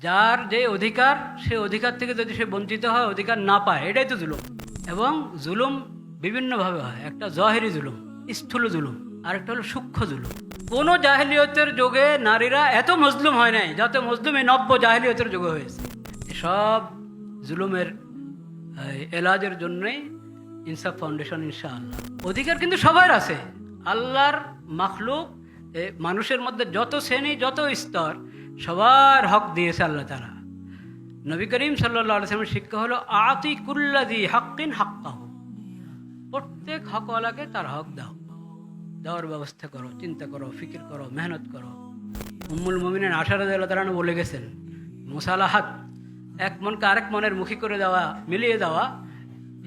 যার যে অধিকার, সে অধিকার থেকে যদি সে বঞ্চিত হয়, অধিকার না পায়, এটাই তো জুলুম। এবং জুলুম বিভিন্নভাবে হয়। একটা জহেরি জুলুম, স্থূল জুলুম, আর একটা হলো সূক্ষ্ম জুলুম। কোনো জাহেলিয়তের যুগে নারীরা এত মজলুম হয় নাই যত মজলুম এই নব্য জাহেলিয়তের যুগে হয়েছে। সব জুলুমের এলাজের জন্যই ইনসাফ ফাউন্ডেশন, ইনশাআল্লাহ। অধিকার কিন্তু সবার আছে। আল্লাহর মাখলুক, মানুষের মধ্যে যত শ্রেণী, যত স্তর, সবার হক দিয়েছে আল্লাহ তাআলা। নবী করিম সাল্লাল্লাহু আলাইহি ওয়াসাল্লামের শিক্ষা হলো আতি কুল্লাযী হাক্কিন হাক্কাহু, প্রত্যেক হকওয়ালাকে তার হক দাও, দেওয়ার ব্যবস্থা করো, চিন্তা করো, ফিকির করো, মেহনত করো। উম্মুল মুমিনিন আয়েশা রাদিয়াল্লাহু তাআলা বলে গেছেন, মুসালাহাত, এক মনকে আরেক মনের মুখী করে দেওয়া, মিলিয়ে দেওয়া,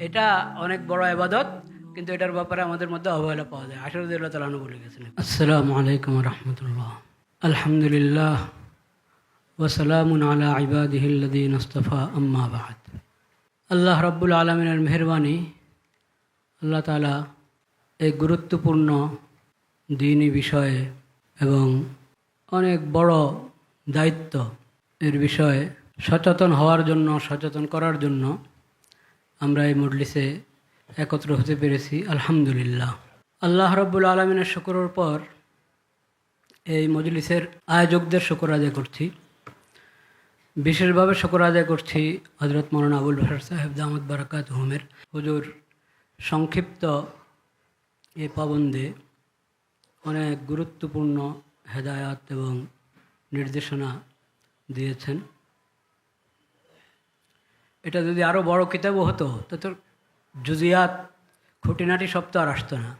এটা অনেক বড় ইবাদত, কিন্তু এটার ব্যাপারে আমাদের মধ্যে অবহেলা পাওয়া যায়। আয়েশা রাদিয়াল্লাহু তাআলা বলে গেছেন। আসসালামু আলাইকুম ওয়া রাহমাতুল্লাহ। আলহামদুলিল্লাহ ওয়া সালামুন আলা ইবাদিহিল্লাযীনা ইসতাফা, আম্মা বা'দ। আল্লাহ রাব্বুল আলামিনের মেহেরবানি, আল্লাহ তাআলা এই গুরুত্বপূর্ণ দ্বীনি বিষয়ে এবং অনেক বড় দায়িত্ব এর বিষয়ে সচেতন হওয়ার জন্য, সচেতন করার জন্য আমরা এই মজলিসে একত্র হতে পেরেছি। আলহামদুলিল্লাহ। আল্লাহ রাব্বুল আলামিনের শুকরের পর এই মজলিসের আয়োজকদের শুকর আদায় করছি। বিশেষভাবে শুকর আদায় করছি হযরত মাওলানা আবুল বাশার সাহেব দামাত বারাকাতুহুমের। হুজুর সংক্ষিপ্ত এ পাবন্দে অনেক গুরুত্বপূর্ণ হেদায়াত এবং নির্দেশনা দিয়েছেন। এটা যদি আরও বড় কিতাবও হতো তো জুজিয়াত, খুঁটিনাটি সব তো আর আসতো না,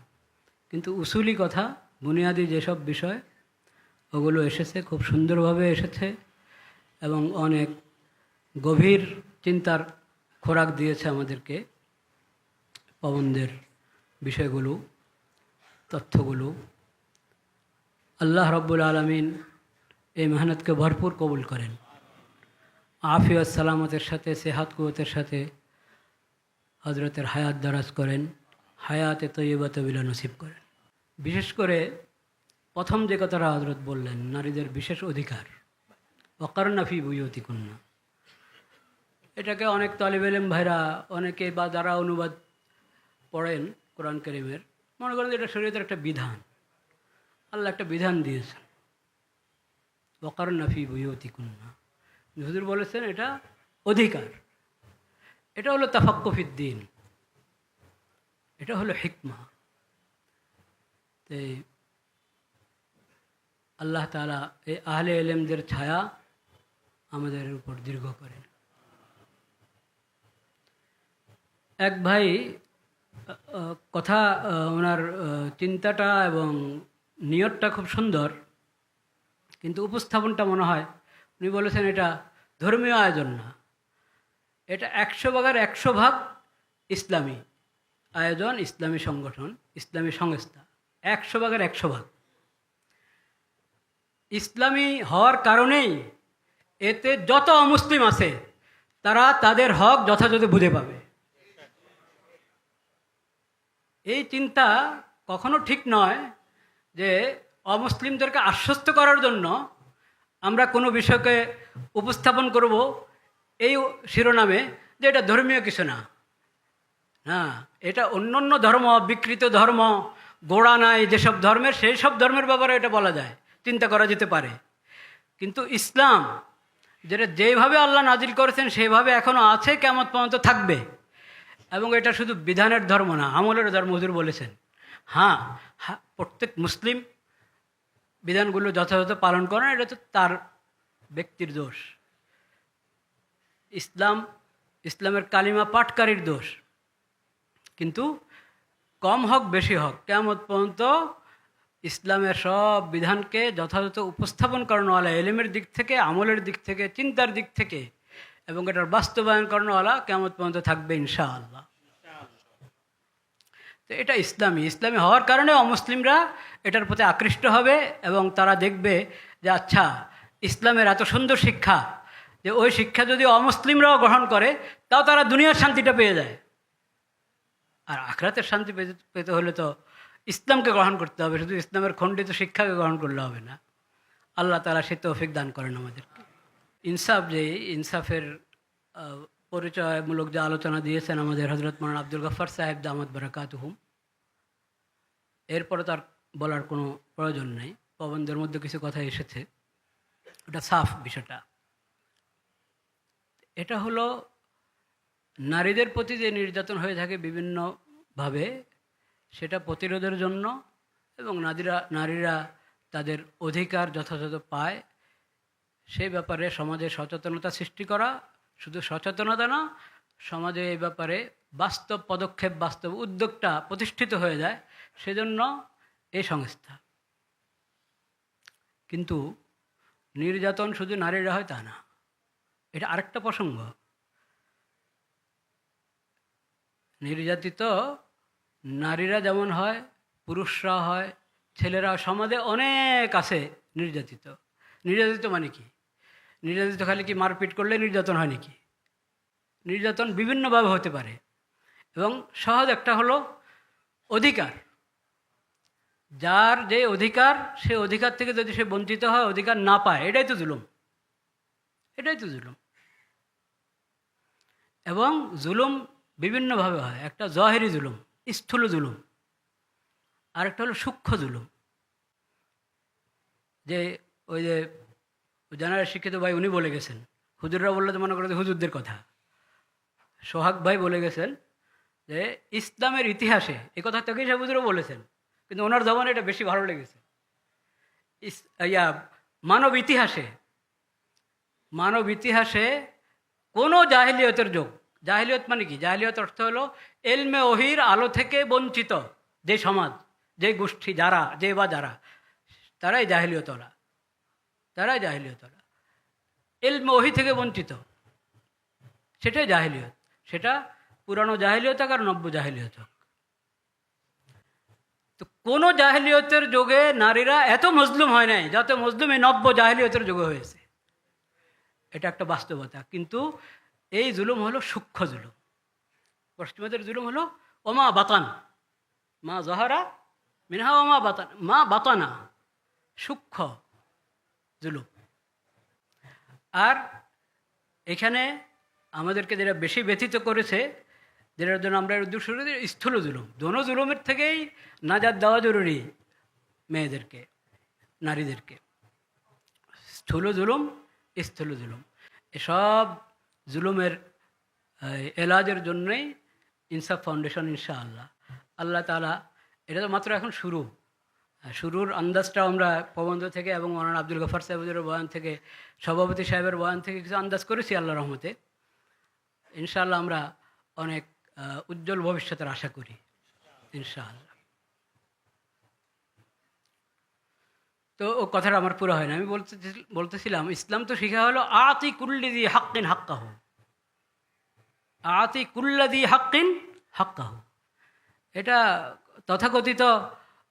কিন্তু উসুলি কথা, বুনিয়াদি যেসব বিষয়, ওগুলো এসেছে, খুব সুন্দরভাবে এসেছে এবং অনেক গভীর চিন্তার খোরাক দিয়েছে আমাদেরকে পাবন্দের বিষয়গুলো, তথ্যগুলো। আল্লাহ রাব্বুল আলামিন এই মেহনতকে ভরপুর কবুল করেন, আফিয়ত সালামতের সাথে, সেহাত কুওয়াতের সাথে হজরতের হায়াত দারাজ করেন, হায়াতে তৈয়বা তবিলা নসিব করেন। বিশেষ করে প্রথম যে কথাটা হজরত বললেন, নারীদের বিশেষ অধিকার, ওয়াকারনা ফি বুয়ুতিকুন্না, এটাকে অনেক তালিব ইলম ভাইরা, অনেকে বা যারা অনুবাদ পড়েন কোরআন কারীমের, মনে করেন এটা শরীয়তের একটা বিধান, আল্লাহ একটা বিধান দিয়েছেন, ওয়াকারনা ফি বুয়ুতিকুন্না। হুজুর বলেছেন এটা অধিকার, এটা হলো তাফাক্কুহ ফিদ্দীন, এটা হলো হিকমা। তাই আল্লাহ তাআলা এই আহলে ইলমদের ছায়া আমাদের উপর দীর্ঘ করেন। এক ভাই কথা, ওনার চিন্তাটা এবং নিয়তটা খুব সুন্দর, কিন্তু উপস্থাপনটা মনে হয়, উনি বলেছেন এটা ধর্মীয় আয়োজন না, এটা 100% ইসলামী আয়োজন, ইসলামী সংগঠন, ইসলামী সংস্থা, 100% ইসলামী হওয়ার কারণেই এতে যত অমুসলিম আছে তারা তাদের হক যথাযথ বুঝে পাবে। এই চিন্তা কখনো ঠিক নয় যে অমুসলিমদেরকে আশ্বস্ত করার জন্য আমরা কোনো বিষয়কে উপস্থাপন করব এই শিরোনামে যে এটা ধর্মীয় কিছু না। না, এটা অন্য ধর্ম, বিকৃত ধর্ম, গোড়া নাই যেসব ধর্মের, সেই সব ধর্মের ব্যাপারে এটা বলা যায়, চিন্তা করা যেতে পারে। কিন্তু ইসলাম যেটা যেভাবে আল্লাহ নাজিল করেছেন সেভাবে এখনও আছে, কিয়ামত পর্যন্ত থাকবে। এবং এটা শুধু বিধানের ধর্ম না, আমলের ধর্ম, হুজুর বলেছেন। হ্যাঁ, প্রত্যেক মুসলিম বিধানগুলো যথাযথ পালন করেন, এটা তো তার ব্যক্তির দোষ। ইসলামের কালিমা পাঠকারীর দোষ। কিন্তু কম হোক বেশি হোক, কিয়ামত পর্যন্ত ইসলামের সব বিধানকে যথাযথ উপস্থাপন করানোওয়ালা, এলেমের দিক থেকে, আমলের দিক থেকে, চিন্তার দিক থেকে, এবং এটার বাস্তবায়ন করানোওয়ালা কিয়ামত পর্যন্ত থাকবে ইনশাআল্লাহ। তো এটা ইসলামী হওয়ার কারণে অমুসলিমরা এটার প্রতি আকৃষ্ট হবে এবং তারা দেখবে যে আচ্ছা, ইসলামের এত সুন্দর শিক্ষা, যে ওই শিক্ষা যদি অমুসলিমরাও গ্রহণ করে তাও তারা দুনিয়ার শান্তিটা পেয়ে যায়। আর আখিরাতের শান্তি পেতে হলে তো ইসলামকে গ্রহণ করতে হবে, শুধু ইসলামের খণ্ডিত শিক্ষাকে গ্রহণ করলে হবে না। আল্লাহ তাআলা সে তৌফিক দান করেন আমাদেরকে। ইনসাফ, যে ইনসাফের পরিচয়মূলক যে আলোচনা দিয়েছেন আমাদের হজরত মৌলানা আব্দুল গফ্ফার সাহেব দামাত বারাকাতুহুম, এরপরে তার বলার কোনো প্রয়োজন নেই। প্রবন্ধের মধ্যে কিছু কথা এসেছে, ওটা সাফ বিষয়টা। এটা হলো নারীদের প্রতি যে নির্যাতন হয়ে থাকে বিভিন্নভাবে, সেটা প্রতিরোধের জন্য এবং নারীরা তাদের অধিকার যথাযথ পায় সেই ব্যাপারে সমাজে সচেতনতা সৃষ্টি করা, শুধু সচেতনতা না, সমাজে এই ব্যাপারে বাস্তব পদক্ষেপ, বাস্তব উদ্যোগটা প্রতিষ্ঠিত হয়ে যায়, সেজন্য এই সংস্থা। কিন্তু নির্যাতন শুধু নারীরা হয় তা না, এটা আরেকটা প্রসঙ্গ। নির্যাতিত নারীরা যেমন হয়, পুরুষরা হয়, ছেলেরা, সমাজে অনেক আছে নির্যাতিত। নির্যাতিত মানে কি? নির্যাতিত খালি কি মারপিট করলে নির্যাতন হয় নাকি? নির্যাতন বিভিন্নভাবে হতে পারে এবং সহজ একটা হলো অধিকার। যার যে অধিকার, সে অধিকার থেকে যদি সে বঞ্চিত হয়, অধিকার না পায়, এটাই তো জুলুম, এটাই তো জুলুম। এবং জুলুম বিভিন্নভাবে হয়। একটা জহেরি জুলুম, স্থূল জুলুম, আরেকটা হলো সূক্ষ্ম জুলুম। যে ওই যে যারা শিক্ষিত ভাই উনি বলে গেছেন, হুজুররা বললে তো মনে করে হুজুরদের কথা, সোহাগ ভাই বলে গেছেন যে ইসলামের ইতিহাসে, এই কথা তোকেই সে হুজুরও বলেছেন, কিন্তু ওনার জবানে এটা বেশি ভালো লেগেছে। মানব ইতিহাসে কোনো জাহিলিয়তের যুগ, জাহিলিয়ত মানে কি? জাহিলিয়ত অর্থ হলো এলমে ওহির আলো থেকে বঞ্চিত যে সমাজ, যে গোষ্ঠী, যারা তারাই জাহিলিয়তওয়ালা, তারাই জাহিলিয়তওয়ালা। এলমে ওহি থেকে বঞ্চিত, সেটাই জাহিলিয়ত। সেটা পুরানো জাহিলিয়ত হোক আর নব্য জাহিলিয়ত হোক। তো কোনো জাহিলিয়তের যুগে নারীরা এত মজলুম হয় নাই যত মজলুম এই নব্য জাহিলিয়তের যুগে হয়েছে। এটা একটা বাস্তবতা। কিন্তু এই জুলুম হলো সূক্ষ্ম জুলুম। পশ্চিমাদের জুলুম হলো ওমা বাতান, মা জহারা মিনহা ওমা বাতান, মা বাতানা, সূক্ষ্ম জুলুম। আর এখানে আমাদেরকে যেটা বেশি ব্যথিত করেছে, যেটার জন্য আমরা উদ্যোগ শুরু করি, স্থূল জুলুম। দোনো জুলুমের থেকেই নাজাত দেওয়া জরুরি মেয়েদেরকে, নারীদেরকে। স্থূল জুলুম, স্থূল জুলুম, এসব জুলুমের এলাজের জন্যই ইনসাফ ফাউন্ডেশন, ইনশাআল্লাহ। আল্লাহ তাআলা, এটা তো মাত্র এখন শুরুর আন্দাজটা আমরা প্রবন্ধ থেকে এবং মৌলানা আব্দুল গফ্ফার সাহেবের বয়ান থেকে, সভাপতি সাহেবের বয়ান থেকে কিছু আন্দাজ করেছি। আল্লাহ রহমতে ইনশাআল্লাহ আমরা অনেক উজ্জ্বল ভবিষ্যতের আশা করি, ইনশাআল্লাহ। তো ও কথাটা আমার পুরো হয় না। আমি বলতেছিলাম ইসলাম তো শিখা হলো আতি কুল্লিদি হাক্কিন হাক্কাহু, আতি কুল্লাদি হাক্কিন হাক্কাহু। এটা তথাকথিত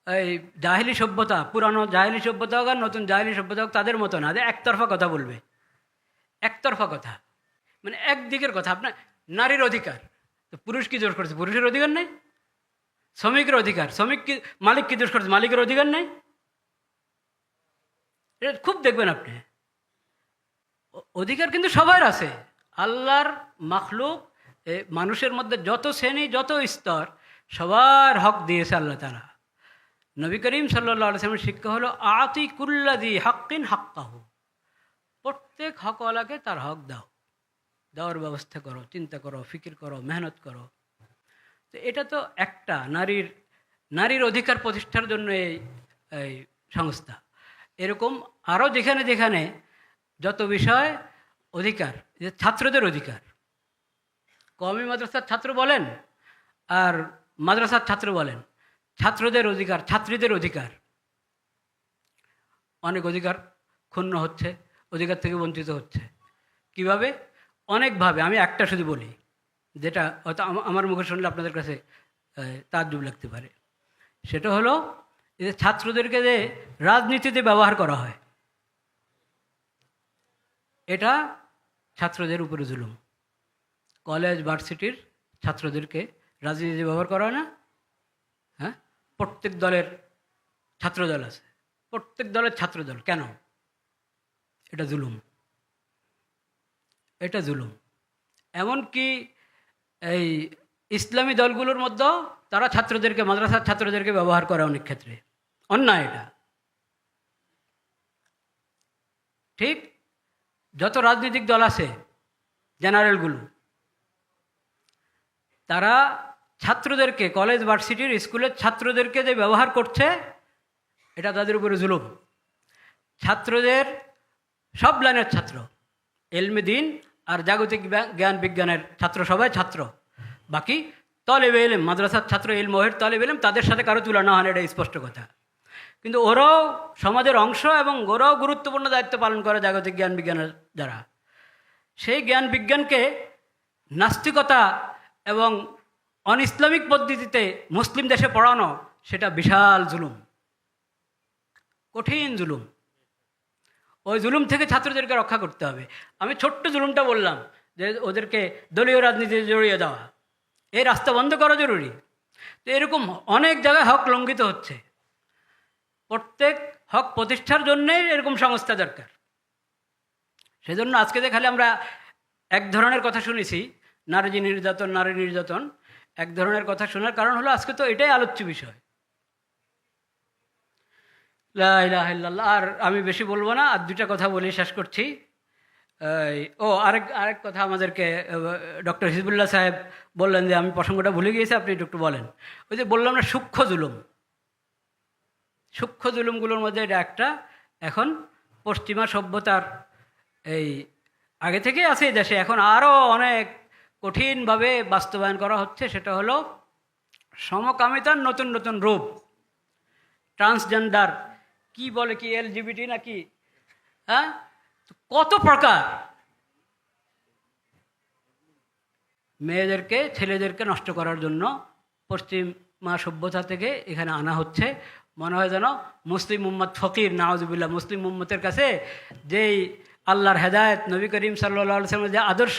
এই জাহিলি সভ্যতা, পুরানো জাহিলি সভ্যতা হোক আর নতুন জাহিলি সভ্যতা হোক, তাদের মতো না যে একতরফা কথা বলবে, একতরফা কথা, মানে একদিকের কথা। আপনার নারীর অধিকার, তো পুরুষ কি জোর করেছে? পুরুষের অধিকার নেই। শ্রমিকের অধিকার, মালিক কি দোষ করেছে? মালিকের অধিকার নেই। এটা খুব দেখবেন আপনি, অধিকার কিন্তু সবার আছে। আল্লাহর মাখলুক, মানুষের মধ্যে যত শ্রেণী, যত স্তর, সবার হক দিয়েছে আল্লাহ তাআলা। নবী করিম সাল্লাল্লাহু আলাইহি ওয়াসাল্লামের শিক্ষা হলো আতি কুল্লাদি হাক্কিন হাক্কাহু, প্রত্যেক হকওয়ালাকে তার হক দাও, দেওয়ার ব্যবস্থা করো, চিন্তা করো, ফিকির করো, মেহনত করো। তো এটা তো একটা নারীর অধিকার প্রতিষ্ঠার জন্য এই সংস্থা। এরকম আরও যেখানে যেখানে যত বিষয় অধিকার, যে ছাত্রদের অধিকার, কওমি মাদ্রাসার ছাত্র বলেন আর মাদ্রাসার ছাত্র বলেন, ছাত্রদের অধিকার, ছাত্রীদের অধিকার, অনেক অধিকার ক্ষুণ্ণ হচ্ছে, অধিকার থেকে বঞ্চিত হচ্ছে। কিভাবে? অনেকভাবে। আমি একটা শুধু বলি, যেটা হয়তো আমার মুখে শুনলে আপনাদের কাছে তাজ্জুব লাগতে পারে। সেটা হলো যে ছাত্রদেরকে যে রাজনীতিতে ব্যবহার করা হয়, এটা ছাত্রদের উপরে জুলুম। কলেজ ভার্সিটির ছাত্রদেরকে রাজনীতিতে ব্যবহার করা হয় না? হ্যাঁ, প্রত্যেক দলের ছাত্রদল আছে, প্রত্যেক দলের ছাত্রদল। কেন? এটা জুলুম। এটা জুলুম। এমনকি এই ইসলামী দলগুলোর মধ্যেও তারা ছাত্রদেরকে, মাদ্রাসার ছাত্রদেরকে ব্যবহার করে অনেক ক্ষেত্রে, অন্যায় এটা। ঠিক যত রাজনৈতিক দল আছে জেনারেলগুলো, তারা ছাত্রদেরকে, কলেজ ভার্সিটির স্কুলের ছাত্রদেরকে যে ব্যবহার করছে, এটা তাদের উপরে জুলুম। ছাত্রদের, সব লাইনের ছাত্র, এলমে দিন আর জাগতিক জ্ঞান বিজ্ঞানের ছাত্র, সবাই ছাত্র। বাকি তলেবে এলেম, মাদ্রাসার ছাত্র, ইলমহের তলেবে এলেম, তাদের সাথে কারো তুলনা হয় না, এটা স্পষ্ট কথা। কিন্তু ওরাও সমাজের অংশ এবং ওরাও গুরুত্বপূর্ণ দায়িত্ব পালন করে জাগতিক জ্ঞান বিজ্ঞানের দ্বারা। সেই জ্ঞান বিজ্ঞানকে নাস্তিকতা এবং অন ইসলামিক পদ্ধতিতে মুসলিম দেশে পড়ানো, সেটা বিশাল জুলুম, কঠিন জুলুম। ওই জুলুম থেকে ছাত্রদেরকে রক্ষা করতে হবে। আমি ছোট্ট জুলুমটা বললাম যে ওদেরকে দলীয় রাজনীতিতে জড়িয়ে দেওয়া, এই রাস্তা বন্ধ করা জরুরি। তো এরকম অনেক জায়গায় হক লঙ্ঘিত হচ্ছে। প্রত্যেক হক প্রতিষ্ঠার জন্যেই এরকম সংস্থা দরকার। সেজন্য আজকে যে খালি আমরা এক ধরনের কথা শুনেছি, নারী নির্যাতন, নারী নির্যাতন, এক ধরনের কথা শোনার কারণ হলো আজকে তো এটাই আলোচ্য বিষয়। লা ইলাহা ইল্লাল্লাহ। আর আমি বেশি বলবো না, আর দুটা কথা বলে শেষ করছি। আরেক কথা আমাদেরকে ডক্টর হিজবুল্লাহ সাহেব বললেন, যে আমি প্রসঙ্গটা ভুলে গিয়েছি, আপনি একটু বলেন। ওই যে বললাম না সূক্ষ্ম জুলুম, সূক্ষ্ম জুলুমগুলোর মধ্যে এটা একটা। এখন পশ্চিমা সভ্যতার এই আগে থেকেই আছে এই দেশে, এখন আরও অনেক কঠিনভাবে বাস্তবায়ন করা হচ্ছে। সেটা হলো সমকামিতার নতুন নতুন রূপ, ট্রান্সজেন্ডার, কি বলে কি এলজিবিটি নাকি, হ্যাঁ, কত প্রকার। মেয়েদেরকে, ছেলেদেরকে নষ্ট করার জন্য পশ্চিমা সভ্যতা থেকে এখানে আনা হচ্ছে। মনে হয় যেন মুসলিম উম্মত ফকির, নাউজুবিল্লাহ। মুসলিম উম্মতের কাছে যেই আল্লাহর হেদায়েত, নবী করিম সাল্লাল্লাহু আলাইহি ওয়াসাল্লামের যে আদর্শ,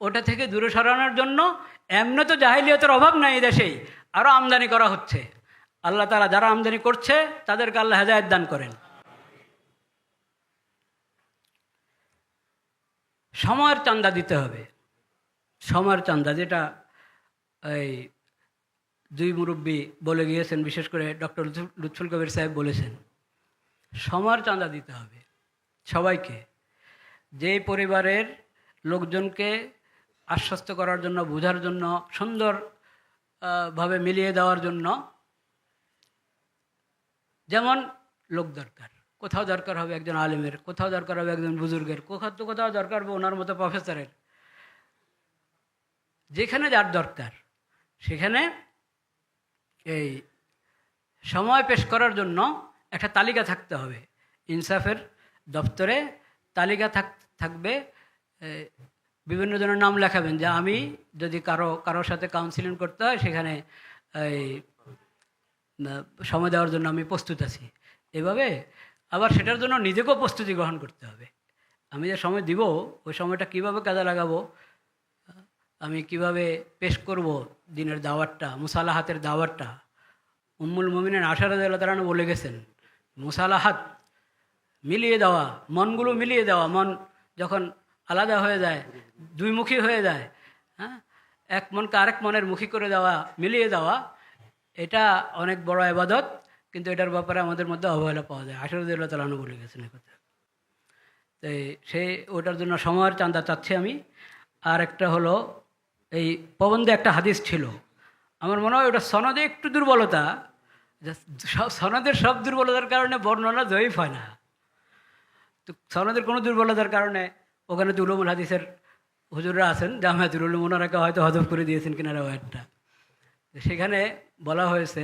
ওটা থেকে দূরে সরানোর জন্য এমনি তো জাহিলিয়তের অভাব নাই এই দেশেই, আরও আমদানি করা হচ্ছে। আল্লাহ তাআলা যারা আমদানি করছে তাদেরকে আল্লাহ হেদায়েত দান করেন। সময়ের চান্দা দিতে হবে, সময়ের চান্দা, যেটা এই দুই মুরব্বী বলে গিয়েছেন, বিশেষ করে ডক্টর লুৎফুল কবির সাহেব বলেছেন, সময়ের চান্দা দিতে হবে সবাইকে। যে পরিবারের লোকজনকে আশ্বস্ত করার জন্য, বোঝার জন্য, সুন্দর ভাবে মিলিয়ে দেওয়ার জন্য যেমন লোক দরকার, কোথাও দরকার হবে একজন আলেমের, কোথাও দরকার হবে একজন বুজুর্গের, কোথাও দরকার হবে ওনার মতো প্রফেসরের। যেখানে যার দরকার সেখানে এই সময় পেশ করার জন্য একটা তালিকা থাকতে হবে। ইনসাফের দপ্তরে তালিকা থাকবে, বিভিন্ন জনের নাম লেখাবেন, যে আমি যদি কারোর সাথে কাউন্সিলিং করতে হয় সেখানে এই সময় দেওয়ার জন্য আমি প্রস্তুত আছি। এভাবে আবার সেটার জন্য নিজেকেও প্রস্তুতি গ্রহণ করতে হবে। আমি যে সময় দিব, ওই সময়টা কিভাবে কাজে লাগাবো, আমি কিভাবে পেশ করব দিনের দাওয়াতটা, মুসালাহাতের দাওয়াতটা। উম্মুল মুমিনিন আয়েশা রাদিয়াল্লাহু তাআলা বলে গেছেন, মুসালাহাত, মিলিয়ে দেওয়া, মনগুলো মিলিয়ে দেওয়া। মন যখন আলাদা হয়ে যায়, দুইমুখী হয়ে যায়, হ্যাঁ, এক মনকে আরেক মনের মুখী করে দেওয়া, মিলিয়ে দেওয়া, এটা অনেক বড় ইবাদত। কিন্তু এটার ব্যাপারে আমাদের মধ্যে অবহেলা পাওয়া যায়। আয়েশা রাদিয়াল্লাহু তাআলা বলে গেছেন কথা। তো ওটার জন্য সময়ের চান্দা চাচ্ছি আমি। আর একটা হলো, এই প্রবন্ধে একটা হাদিস ছিল, আমার মনে হয় ওটা সনদে একটু দুর্বলতা, সনদের সব দুর্বলতার কারণে বর্ণনা জয়ীফ হয় না। তো সনদের কোনো দুর্বলতার কারণে ওখানে তো উলুমুল হাদিসের হুজুররা আছেন, জামিয়াতুল উলুম, ওনারাকে হয়তো হজফ করে দিয়েছেন কিনা রেওয়ায়াতটা। সেখানে বলা হয়েছে,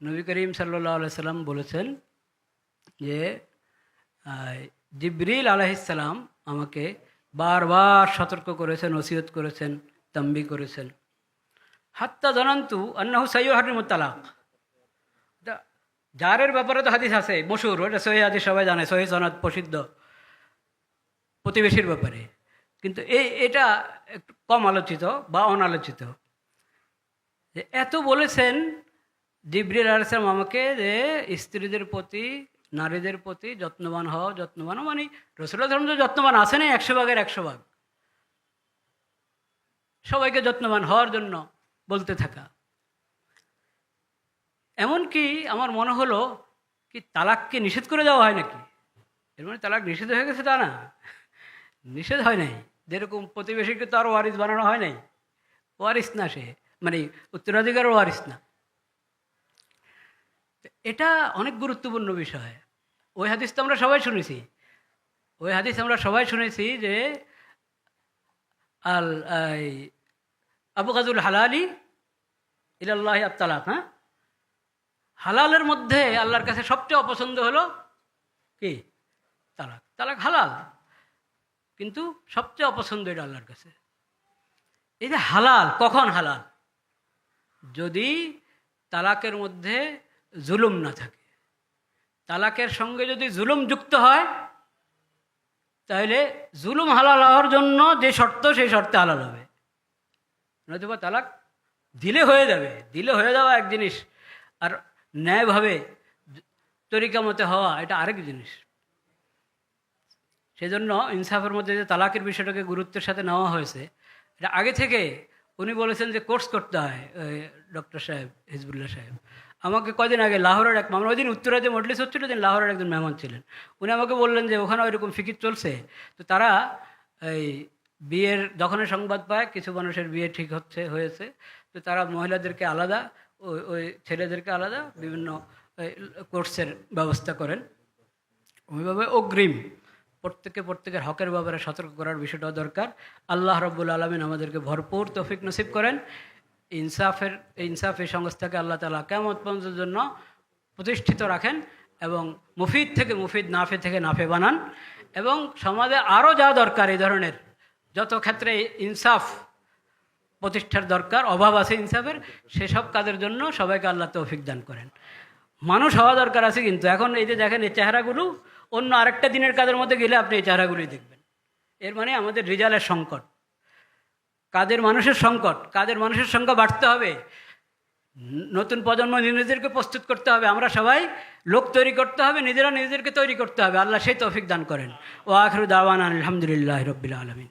নবী করিম সাল্লাল্লাহু আলাইহি সাল্লাম বলেছেন যে জিবরিল আলাইহিস সালাম আমাকে বারবার সতর্ক করেছেন, ওসিয়ত করেছেন, তাম্বি করেছেন, হাত্তা জানান্তু আন্নাহু সাইয়্যুহারিমুত তালাক। জারের ব্যাপারে তো হাদিস আছে মশহুর, ওটা সহিহ হাদিস, সবাই জানে, সহিহ সনদ প্রসিদ্ধ, প্রতিবেশীর ব্যাপারে। কিন্তু এটা একটু কম আলোচিত বা অনালোচিত। যে এত বলেছেন জিবরিল আলাইহিস সালাম আমাকে, যে স্ত্রীদের প্রতি, নারীদের প্রতি যত্নবান হও, যত্নবান মানে রাসূলুল্লাহ ধর্ম যত্নবান আছে না 100 ভাগের 100 ভাগ। সবাইকে যত্নবান হওয়ার জন্য বলতে থাকা। এমনকি আমার মনে হলো কি তালাককে নিষেধ করে দেওয়া হয় নাকি? এর মানে তালাক নিষেধ হয়ে গেছে তা না, নিষেধ হয় নাই। যেরকম প্রতিবেশীকে তো আর ওয়ারিস বানানো হয় নাই, ওয়ারিস না সে, মানে উত্তরাধিকার ওয়ারিস না। এটা অনেক গুরুত্বপূর্ণ বিষয়। ওই হাদিস তো আমরা সবাই শুনেছি, ওই হাদিস আমরা সবাই শুনেছি যে আল আবু গাজুল হালালি ইলাল্লাহ আত-তালাক। হ্যাঁ, হালালের মধ্যে আল্লাহর কাছে সবচেয়ে অপছন্দ হলো কি? তালাক। তালাক হালাল, কিন্তু সবচেয়ে অপছন্দ এটা আল্লাহর কাছে। এই যে হালাল, কখন হালাল? যদি তালাকের মধ্যে জুলুম না থাকে। তালাকের সঙ্গে যদি জুলুম যুক্ত হয়, তাহলে জুলুম হালাল হওয়ার জন্য যে শর্ত, সেই শর্তে হালাল হবে। নতুবা তালাক দিলে হয়ে যাবে, দিলে হয়ে যাওয়া এক জিনিস, আর ন্যায়ভাবে তরিকা মতে হওয়া এটা আরেক জিনিস। সেজন্য ইনসাফের মধ্যে যে তালাকের বিষয়টাকে গুরুত্বের সাথে নেওয়া হয়েছে, এটা আগে থেকে উনি বলেছেন যে কোর্স করতে হয়। ডক্টর সাহেব, হিজবুল্লাহ সাহেব আমাকে কদিন আগে লাহোরের এক মামলা, ওই দিন উত্তরা যে মজলিস হচ্ছিল, দিন লাহোরের একজন মেহমান ছিলেন, উনি আমাকে বললেন যে ওখানে ওইরকম ফিকির চলছে, তো তারা এই বিয়ের যখনই সংবাদ পায় কিছু মানুষের বিয়ে ঠিক হয়েছে, তো তারা মহিলাদেরকে আলাদা, ওই ছেলেদেরকে আলাদা বিভিন্ন কোর্সের ব্যবস্থা করেন। ওইভাবে অগ্রিম প্রত্যেকের হকের ব্যাপারে সতর্ক করার বিষয়টাও দরকার। আল্লাহ রাব্বুল আলামিন আমাদেরকে ভরপুর তৌফিক নসিব করেন। ইনসাফ এই সংস্থাকে আল্লাহ তাআলা কিয়ামত পর্যন্তের জন্য প্রতিষ্ঠিত রাখেন, এবং মুফিদ থেকে মুফিদ, নাফে থেকে নাফে বানান, এবং সমাজে আরও যা দরকার এই ধরনের যত ক্ষেত্রে ইনসাফ প্রতিষ্ঠার দরকার, অভাব আছে ইনসাফের, সেসব কাজের জন্য সবাইকে আল্লাহ তৌফিক দান করেন। মানুষ হওয়া দরকার আছে, কিন্তু এখন এই যে দেখেন এই চেহারাগুলো, অন্য আরেকটা দিনের কাজের মধ্যে গেলে আপনি এই চেহারাগুলোই দেখবেন। এর মানে আমাদের রিজালের সংকট, কাজের মানুষের সংকট। কাজের মানুষের সংখ্যা বাড়তে হবে, নতুন প্রজন্ম নিজেদেরকে প্রস্তুত করতে হবে, আমরা সবাই লোক তৈরি করতে হবে, নিজেরা নিজেদেরকে তৈরি করতে হবে। আল্লাহ সেই তৌফিক দান করেন। ওয়া আখিরু দাওয়ানা আলহামদুলিল্লাহি রাব্বিল আলামিন।